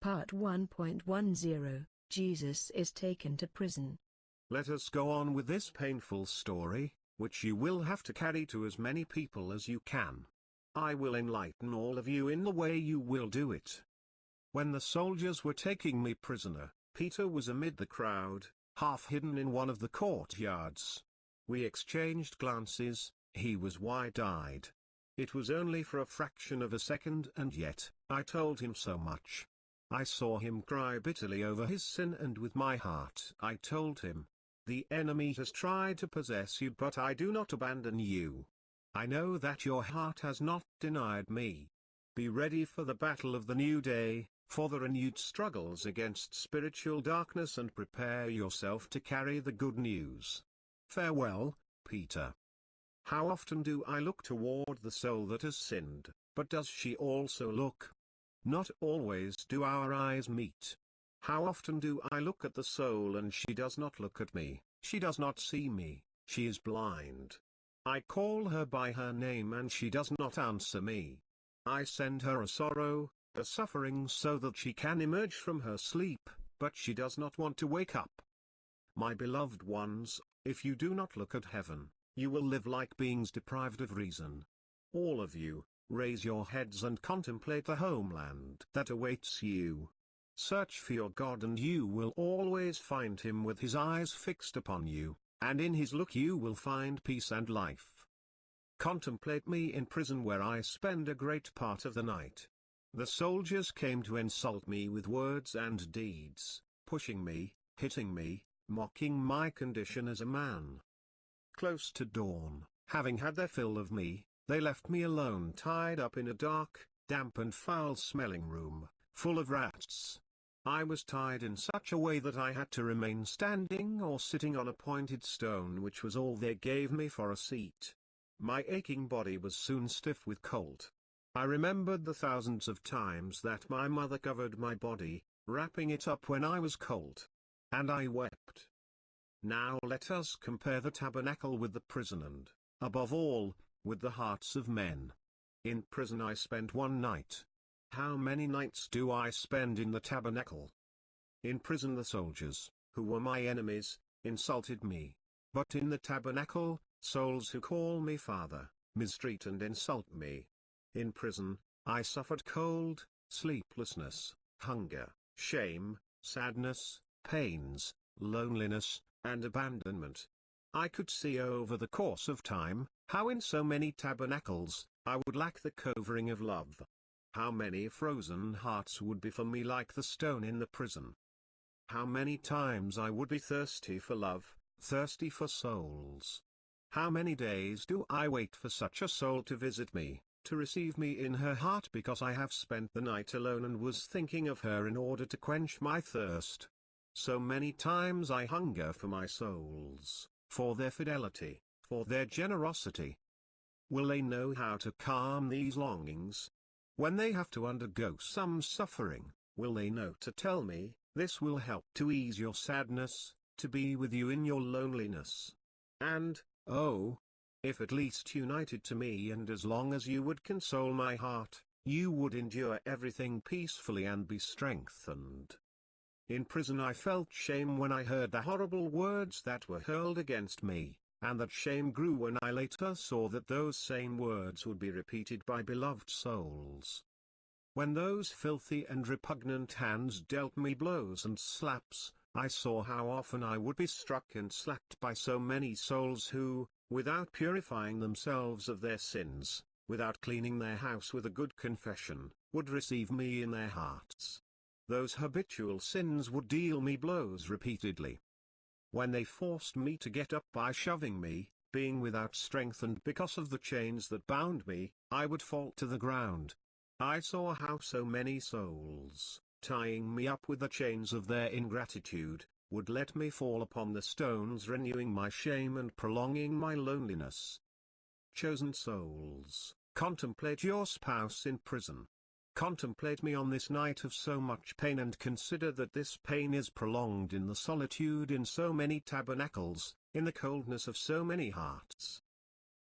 Part 1.10, Jesus is taken to prison. Let us go on with this painful story, which you will have to carry to as many people as you can. I will enlighten all of you in the way you will do it. When the soldiers were taking me prisoner, Peter was amid the crowd, half hidden in one of the courtyards. We exchanged glances. He was wide-eyed. It was only for a fraction of a second, and yet, I told him so much. I saw him cry bitterly over his sin, and with my heart I told him, "The enemy has tried to possess you, but I do not abandon you. I know that your heart has not denied me. Be ready for the battle of the new day, for the renewed struggles against spiritual darkness, and prepare yourself to carry the good news." Farewell, Peter. How often do I look toward the soul that has sinned, but does she also look? Not always do our eyes meet. How often do I look at the soul and she does not look at me, she does not see me, she is blind. I call her by her name and she does not answer me. I send her a sorrow, a suffering so that she can emerge from her sleep, but she does not want to wake up. My beloved ones, if you do not look at heaven, you will live like beings deprived of reason. All of you, raise your heads and contemplate the homeland that awaits you. Search for your God and you will always find him with his eyes fixed upon you, and in his look you will find peace and life. Contemplate me in prison where I spend a great part of the night. The soldiers came to insult me with words and deeds, pushing me, hitting me, mocking my condition as a man. Close to dawn, having had their fill of me, they left me alone, tied up in a dark, damp and foul-smelling room, full of rats. I was tied in such a way that I had to remain standing or sitting on a pointed stone, which was all they gave me for a seat. My aching body was soon stiff with cold. I remembered the thousands of times that my mother covered my body, wrapping it up when I was cold. And I wept. Now let us compare the tabernacle with the prison and, above all, with the hearts of men. In prison I spent one night. How many nights do I spend in the tabernacle? In prison the soldiers, who were my enemies, insulted me. But in the tabernacle, souls who call me Father, mistreat and insult me. In prison, I suffered cold, sleeplessness, hunger, shame, sadness, pains, loneliness, and abandonment. I could see over the course of time, how in so many tabernacles, I would lack the covering of love. How many frozen hearts would be for me like the stone in the prison. How many times I would be thirsty for love, thirsty for souls. How many days do I wait for such a soul to visit me, to receive me in her heart, because I have spent the night alone and was thinking of her in order to quench my thirst. So many times I hunger for my souls, for their fidelity, for their generosity. Will they know how to calm these longings? When they have to undergo some suffering, will they know to tell me, "This will help to ease your sadness, to be with you in your loneliness"? And, oh, if at least united to me, and as long as you would console my heart, you would endure everything peacefully and be strengthened. In prison I felt shame when I heard the horrible words that were hurled against me, and that shame grew when I later saw that those same words would be repeated by beloved souls. When those filthy and repugnant hands dealt me blows and slaps, I saw how often I would be struck and slapped by so many souls who, without purifying themselves of their sins, without cleaning their house with a good confession, would receive me in their hearts. Those habitual sins would deal me blows repeatedly. When they forced me to get up by shoving me, being without strength and because of the chains that bound me, I would fall to the ground. I saw how so many souls, tying me up with the chains of their ingratitude, would let me fall upon the stones, renewing my shame and prolonging my loneliness. Chosen souls, contemplate your spouse in prison. Contemplate me on this night of so much pain, and consider that this pain is prolonged in the solitude in so many tabernacles, in the coldness of so many hearts.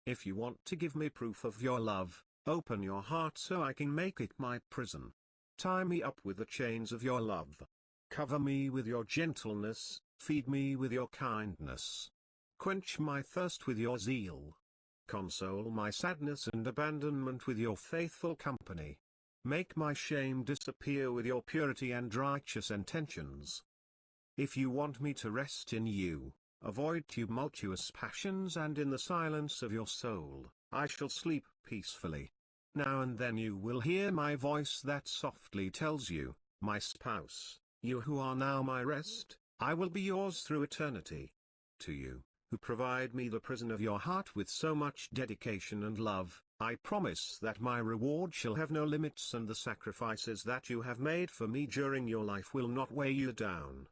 If you want to give me proof of your love, open your heart so I can make it my prison. Tie me up with the chains of your love. Cover me with your gentleness, feed me with your kindness. Quench my thirst with your zeal. Console my sadness and abandonment with your faithful company. Make my shame disappear with your purity and righteous intentions. If you want me to rest in you, avoid tumultuous passions, and in the silence of your soul, I shall sleep peacefully. Now and then you will hear my voice that softly tells you, my spouse, you who are now my rest, I will be yours through eternity. To you, who provide me the prison of your heart with so much dedication and love, I promise that my reward shall have no limits, and the sacrifices that you have made for me during your life will not weigh you down.